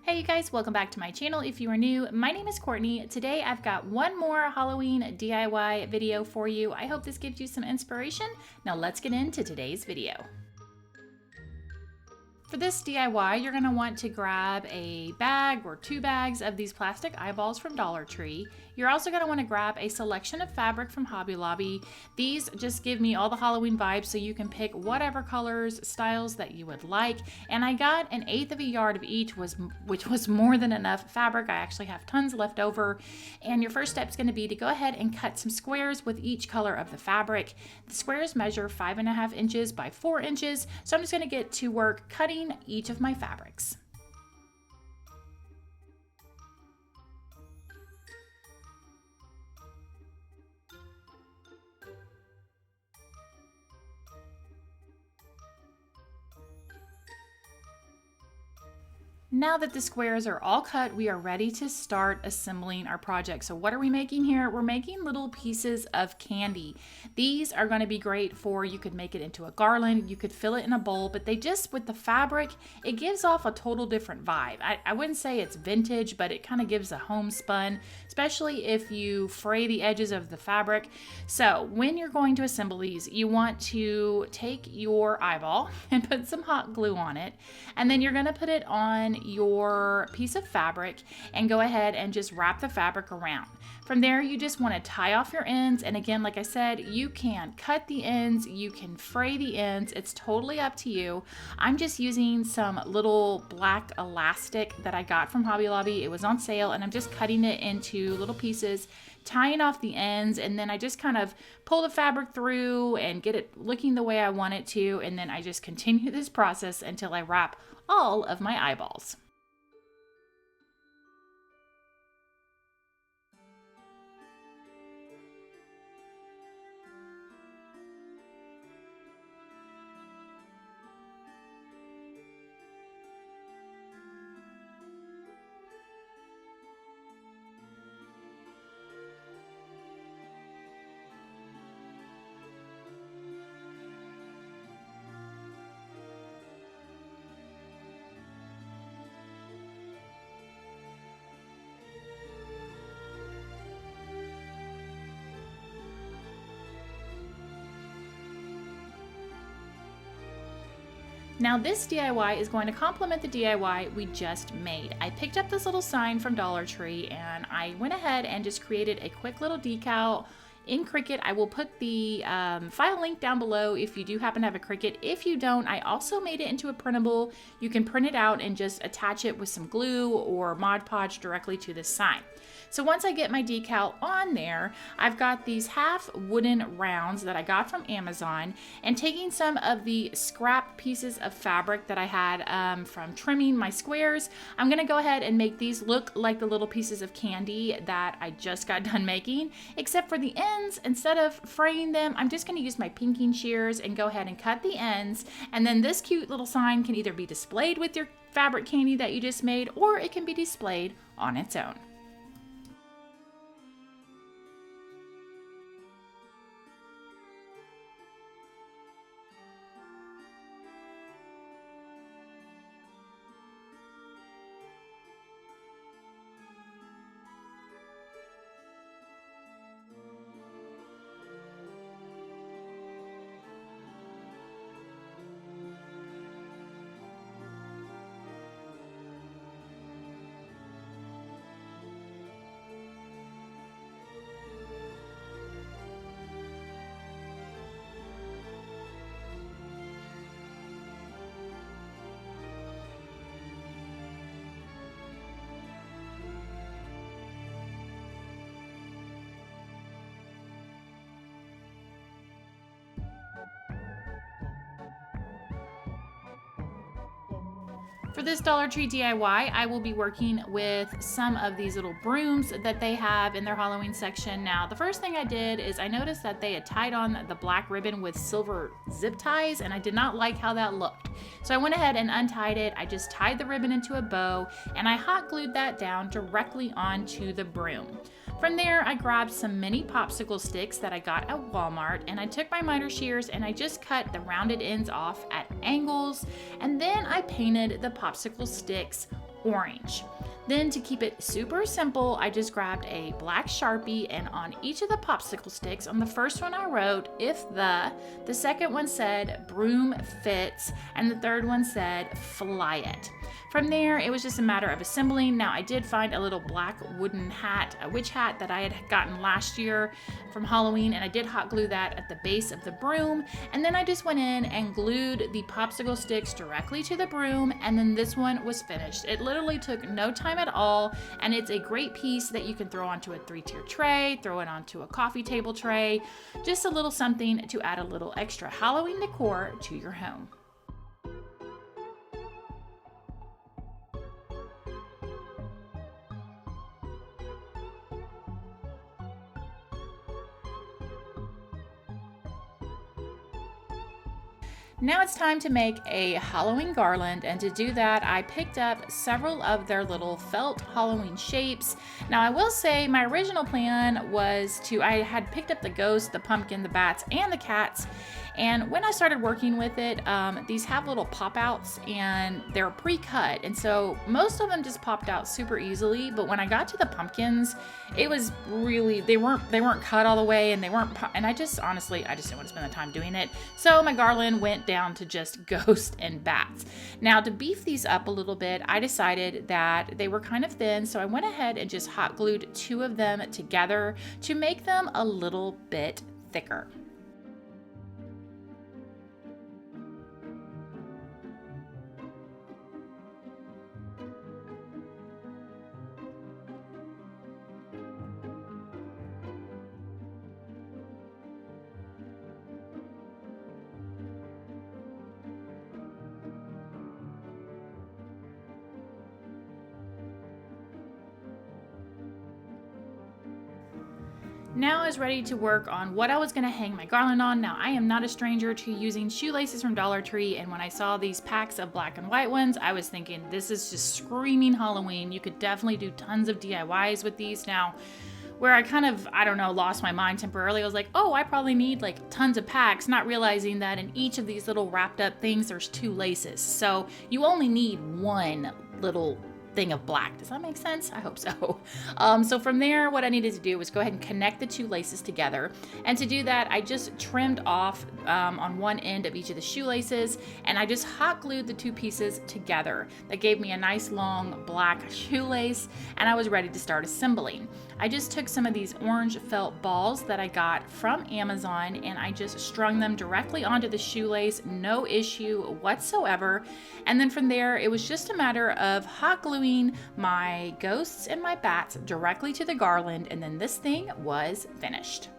Hey you guys, welcome back to my channel. If you are new, my name is Courtney. Today I've got one more Halloween DIY video for you. I hope this gives you some inspiration. Now let's get into today's video. For this DIY, you're going to want to grab a bag or 2 bags of these plastic eyeballs from Dollar Tree. You're also going to want to grab a selection of fabric from Hobby Lobby. These just give me all the Halloween vibes, so you can pick whatever colors, styles that you would like. And I got 1/8 of a yard of each, which was more than enough fabric. I actually have tons left over. And your first step is going to be to go ahead and cut some squares with each color of the fabric. The squares measure 5.5 inches by 4 inches. So I'm just going to get to work cutting each of my fabrics. Now that the squares are all cut, we are ready to start assembling our project. So what are we making here? We're making little pieces of candy. These are going to be great for, you could make it into a garland, you could fill it in a bowl, but they just, with the fabric, it gives off a total different vibe. I wouldn't say it's vintage, but it kind of gives a homespun, especially if you fray the edges of the fabric. So when you're going to assemble these, you want to take your eyeball and put some hot glue on it, and then you're going to put it on your piece of fabric and go ahead and just wrap the fabric around. From there, you just want to tie off your ends, and again, like I said, you can cut the ends, you can fray the ends, it's totally up to you. I'm just using some little black elastic that I got from Hobby Lobby. It was on sale, and I'm just cutting it into little pieces, tying off the ends, and then I just kind of pull the fabric through and get it looking the way I want it to, and then I just continue this process until I wrap all of my eyeballs. Now this DIY is going to complement the DIY we just made. I picked up this little sign from Dollar Tree and I went ahead and just created a quick little decal in Cricut. I will put the file link down below if you do happen to have a Cricut. If you don't, I also made it into a printable. You can print it out and just attach it with some glue or Mod Podge directly to this sign. So once I get my decal on there, I've got these half wooden rounds that I got from Amazon, and taking some of the scrap pieces of fabric that I had from trimming my squares, I'm gonna go ahead and make these look like the little pieces of candy that I just got done making, except for the ends, instead of fraying them, I'm just gonna use my pinking shears and go ahead and cut the ends, and then this cute little sign can either be displayed with your fabric candy that you just made, or it can be displayed on its own. For this Dollar Tree DIY, I will be working with some of these little brooms that they have in their Halloween section. Now, the first thing I did is I noticed that they had tied on the black ribbon with silver zip ties, and I did not like how that looked. So I went ahead and untied it. I just tied the ribbon into a bow, and I hot glued that down directly onto the broom. From there, I grabbed some mini popsicle sticks that I got at Walmart, and I took my miter shears and I just cut the rounded ends off at angles, and then I painted the popsicle sticks orange. Then to keep it super simple, I just grabbed a black Sharpie, and on each of the popsicle sticks, on the first one I wrote "if the second one said "broom fits," and the third one said "fly it." From there, it was just a matter of assembling. Now, I did find a little black wooden hat, a witch hat that I had gotten last year from Halloween, and I did hot glue that at the base of the broom. And then I just went in and glued the popsicle sticks directly to the broom, and then this one was finished. It literally took no time at all, and it's a great piece that you can throw onto a 3-tier tray, throw it onto a coffee table tray, just a little something to add a little extra Halloween decor to your home. Now it's time to make a Halloween garland, and to do that I picked up several of their little felt Halloween shapes. Now I will say my original plan was I had picked up the ghost, the pumpkin, the bats, and the cats, and when I started working with it, these have little pop-outs and they're pre-cut, and so most of them just popped out super easily. But when I got to the pumpkins, it was really, they weren't cut all the way, and and I just honestly, I just didn't want to spend the time doing it. So my garland went down to just ghost and bats. Now to beef these up a little bit, I decided that they were kind of thin, so I went ahead and just hot glued 2 of them together to make them a little bit thicker. Now I was ready to work on what I was going to hang my garland on. Now I am not a stranger to using shoelaces from Dollar Tree, and when I saw these packs of black and white ones, I was thinking this is just screaming Halloween. You could definitely do tons of DIYs with these. Now, where I kind of, I don't know, lost my mind temporarily, I was like, oh, I probably need like tons of packs, not realizing that in each of these little wrapped up things, there's 2 laces. So you only need one little thing of black. Does that make sense? I hope so. So from there, what I needed to do was go ahead and connect the 2 laces together. And to do that, I just trimmed off on one end of each of the shoelaces, and I just hot glued the 2 pieces together. That gave me a nice long black shoelace, and I was ready to start assembling. I just took some of these orange felt balls that I got from Amazon, and I just strung them directly onto the shoelace, no issue whatsoever. And then from there, it was just a matter of hot gluing my ghosts and my bats directly to the garland, and then this thing was finished.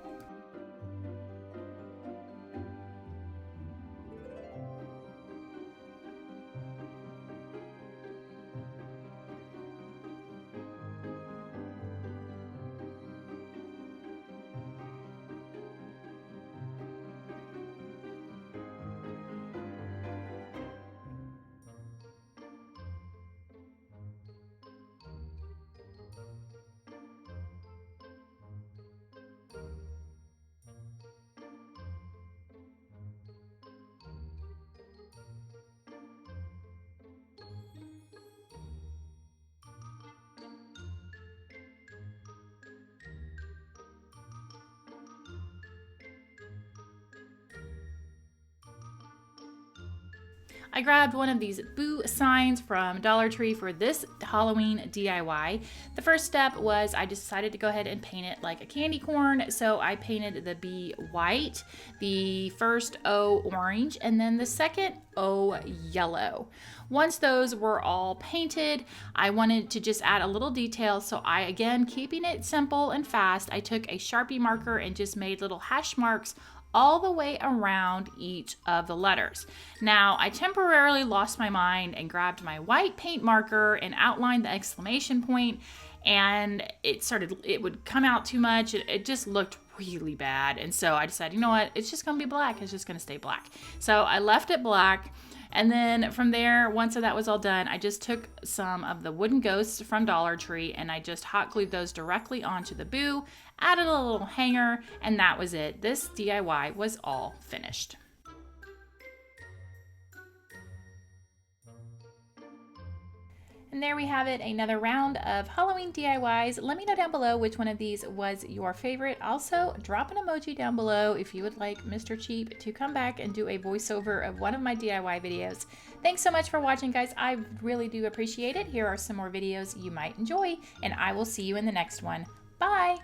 I grabbed one of these boo signs from Dollar Tree for this Halloween DIY. The first step was I decided to go ahead and paint it like a candy corn. So I painted the B white, the first O orange, and then the second O yellow. Once those were all painted, I wanted to just add a little detail. So I, again, keeping it simple and fast, I took a Sharpie marker and just made little hash marks all the way around each of the letters. Now, I temporarily lost my mind and grabbed my white paint marker and outlined the exclamation point, and it would come out too much. It just looked really bad. And so I decided, you know what? It's just gonna be black. It's just gonna stay black. So I left it black. And then from there, once that was all done, I just took some of the wooden ghosts from Dollar Tree and I just hot glued those directly onto the boo, added a little hanger, and that was it. This DIY was all finished. And there we have it, another round of Halloween DIYs. Let me know down below which one of these was your favorite. Also, drop an emoji down below if you would like Mr. Cheap to come back and do a voiceover of one of my DIY videos. Thanks so much for watching, guys. I really do appreciate it. Here are some more videos you might enjoy, and I will see you in the next one. Bye!